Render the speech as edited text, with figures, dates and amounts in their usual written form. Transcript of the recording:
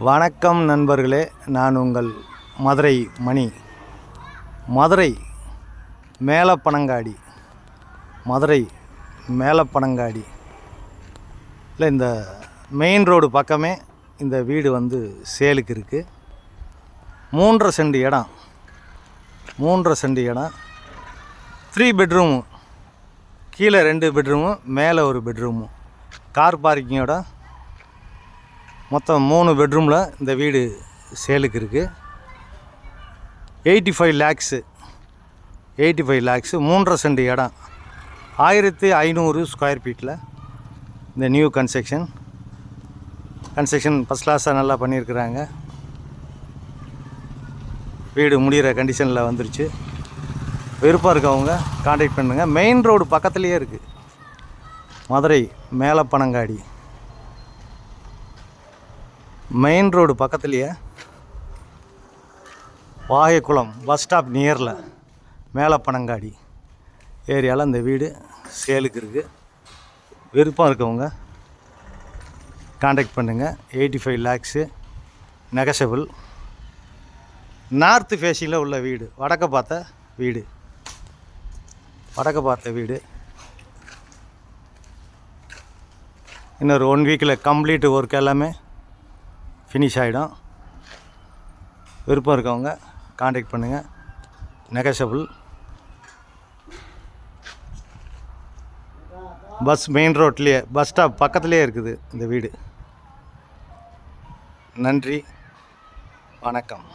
வணக்கம் நண்பர்களே, நான் உங்கள் மதுரை மணி. மதுரை மேலப்பனங்காடி இல்லை, இந்த மெயின் ரோடு பக்கமே இந்த வீடு வந்து சேலுக்கு இருக்குது. 3.5 சென்ட் இடம், 3 பெட்ரூமு, கீழே 2 பெட்ரூமு, மேலே ஒரு பெட்ரூமு, கார் பார்க்கிங்கோட மொத்தம் 3 பெட்ரூமில் இந்த வீடு சேலுக்கு இருக்குது. 85 லேக்ஸு, 3.5 சென்ட் இடம், 1500 ஸ்கொயர் ஃபீட்டில் இந்த நியூ கன்ஸ்ட்ரக்ஷன் ஃபஸ்ட் கிளாஸாக நல்லா பண்ணியிருக்கிறாங்க. வீடு முடிகிற கண்டிஷனில் வந்துருச்சு. விருப்பம் இருக்கவங்க கான்டாக்ட் பண்ணுங்கள். மெயின் ரோடு பக்கத்துலேயே இருக்குது. மதுரை மேலப்பனங்காடி மெயின் ரோடு பக்கத்துலேயே, வாகைக்குளம் பஸ் ஸ்டாப் நியரில் மேலப்பனங்காடி ஏரியாவில் இந்த வீடு சேலுக்கு இருக்குது. விருப்பம் இருக்கவங்க கான்டாக்ட் பண்ணுங்கள். 85 லேக்ஸு, நெகஷபிள். நார்த்து ஃபேஸிங்கில் உள்ள வீடு, வடக்க பார்த்த வீடு. இன்னொரு 1 வீக்கில் கம்ப்ளீட் ஒர்க் எல்லாமே ஃபினிஷ் ஆகிடும். விருப்பம் இருக்கவங்க கான்டாக்ட் பண்ணுங்கள். நெகஷபிள். மெயின் ரோட்லேயே, பஸ் ஸ்டாப் பக்கத்துலேயே இருக்குது இந்த வீடு. நன்றி, வணக்கம்.